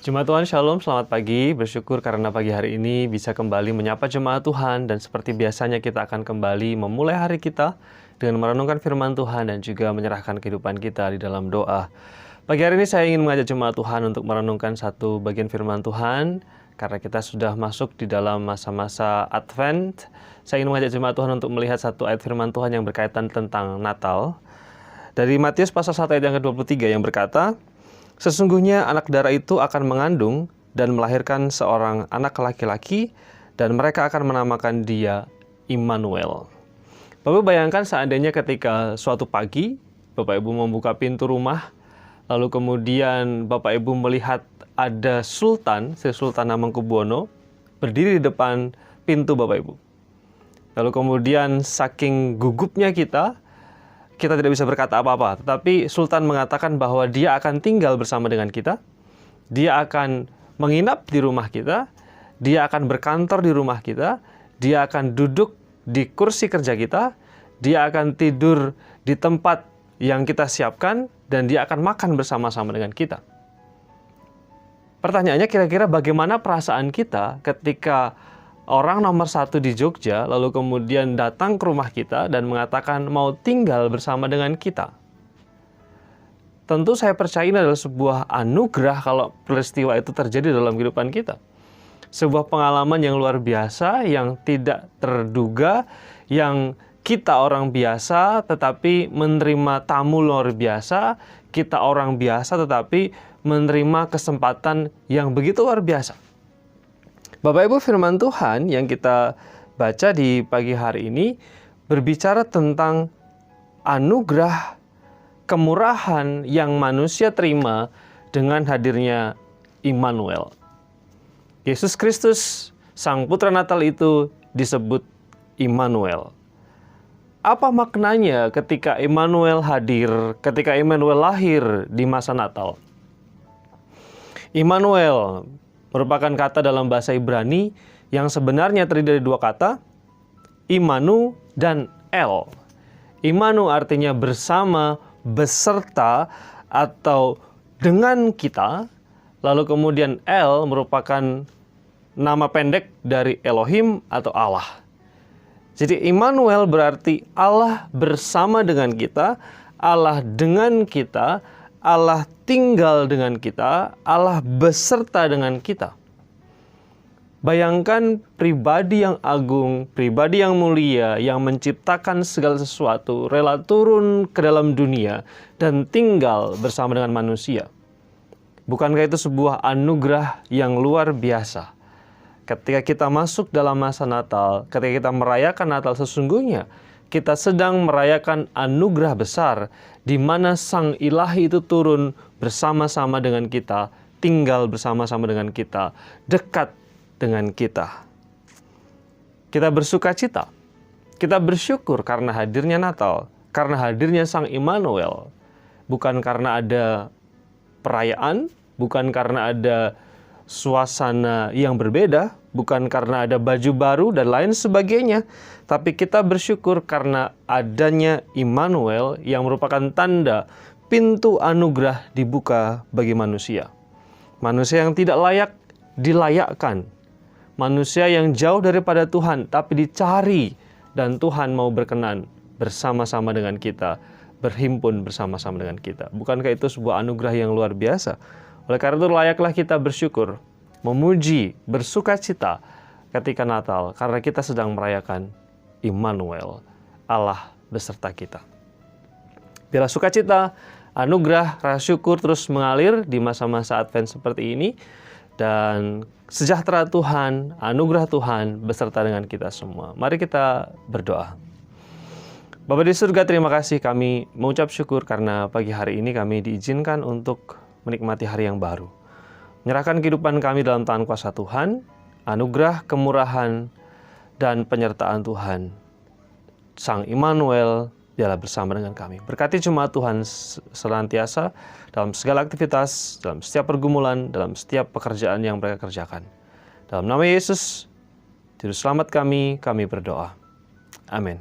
Jemaat Tuhan Shalom, selamat pagi. Bersyukur karena pagi hari ini bisa kembali menyapa jemaat Tuhan. Dan seperti biasanya kita akan kembali memulai hari kita dengan merenungkan firman Tuhan dan juga menyerahkan kehidupan kita di dalam doa. Pagi hari ini saya ingin mengajak jemaat Tuhan untuk merenungkan satu bagian firman Tuhan. Karena kita sudah masuk di dalam masa-masa Advent, saya ingin mengajak jemaat Tuhan untuk melihat satu ayat firman Tuhan yang berkaitan tentang Natal. Dari Matius pasal 1 ayat yang ke-23 yang berkata, "Sesungguhnya anak darah itu akan mengandung dan melahirkan seorang anak laki-laki, dan mereka akan menamakan dia Immanuel." Bapak bayangkan seandainya ketika suatu pagi, Bapak Ibu membuka pintu rumah, lalu kemudian Bapak Ibu melihat ada Sultan, Sri Sultan Hamengkubuwono, berdiri di depan pintu Bapak Ibu. Lalu kemudian saking gugupnya kita tidak bisa berkata apa-apa, tetapi Sultan mengatakan bahwa dia akan tinggal bersama dengan kita, dia akan menginap di rumah kita, dia akan berkantor di rumah kita, dia akan duduk di kursi kerja kita, dia akan tidur di tempat yang kita siapkan, dan dia akan makan bersama-sama dengan kita. Pertanyaannya, kira-kira bagaimana perasaan kita ketika orang nomor satu di Jogja lalu kemudian datang ke rumah kita dan mengatakan mau tinggal bersama dengan kita? Tentu saya percaya ini adalah sebuah anugerah kalau peristiwa itu terjadi dalam kehidupan kita. Sebuah pengalaman yang luar biasa, yang tidak terduga, yang kita orang biasa tetapi menerima tamu luar biasa, kita orang biasa tetapi menerima kesempatan yang begitu luar biasa. Bapak Ibu, firman Tuhan yang kita baca di pagi hari ini berbicara tentang anugerah kemurahan yang manusia terima dengan hadirnya Immanuel. Yesus Kristus, Sang Putra Natal itu disebut Immanuel. Apa maknanya ketika Immanuel hadir, ketika Immanuel lahir di masa Natal? Immanuel merupakan kata dalam bahasa Ibrani yang sebenarnya terdiri dari dua kata, Immanu dan El. Immanu artinya bersama, beserta, atau dengan kita. Lalu kemudian El merupakan nama pendek dari Elohim atau Allah. Jadi Immanuel berarti Allah bersama dengan kita, Allah dengan kita, Allah tinggal dengan kita, Allah beserta dengan kita. Bayangkan pribadi yang agung, pribadi yang mulia, yang menciptakan segala sesuatu, rela turun ke dalam dunia dan tinggal bersama dengan manusia. Bukankah itu sebuah anugerah yang luar biasa? Ketika kita masuk dalam masa Natal, ketika kita merayakan Natal, sesungguhnya kita sedang merayakan anugerah besar di mana Sang Ilahi itu turun bersama-sama dengan kita, tinggal bersama-sama dengan kita, dekat dengan kita. Kita bersuka cita, kita bersyukur karena hadirnya Natal, karena hadirnya Sang Immanuel. Bukan karena ada perayaan, bukan karena ada suasana yang berbeda, bukan karena ada baju baru dan lain sebagainya, tapi kita bersyukur karena adanya Immanuel yang merupakan tanda pintu anugerah dibuka bagi manusia. Manusia yang tidak layak dilayakkan, manusia yang jauh daripada Tuhan tapi dicari, dan Tuhan mau berkenan bersama-sama dengan kita, berhimpun bersama-sama dengan kita. Bukankah itu sebuah anugerah yang luar biasa? Oleh karena itu layaklah kita bersyukur, memuji, bersuka cita ketika Natal, karena kita sedang merayakan Immanuel, Allah beserta kita. Biarlah sukacita, anugerah, rasa syukur terus mengalir di masa-masa Advent seperti ini, dan sejahtera Tuhan, anugerah Tuhan beserta dengan kita semua. Mari kita berdoa. Bapa di surga, terima kasih, kami mengucap syukur karena pagi hari ini kami diizinkan untuk menikmati hari yang baru. Menyerahkan kehidupan kami dalam tangan kuasa Tuhan, anugerah, kemurahan, dan penyertaan Tuhan. Sang Immanuel, biarlah bersama dengan kami. Berkati jemaat Tuhan senantiasa dalam segala aktivitas, dalam setiap pergumulan, dalam setiap pekerjaan yang mereka kerjakan. Dalam nama Yesus, Juru Selamat kami berdoa. Amin.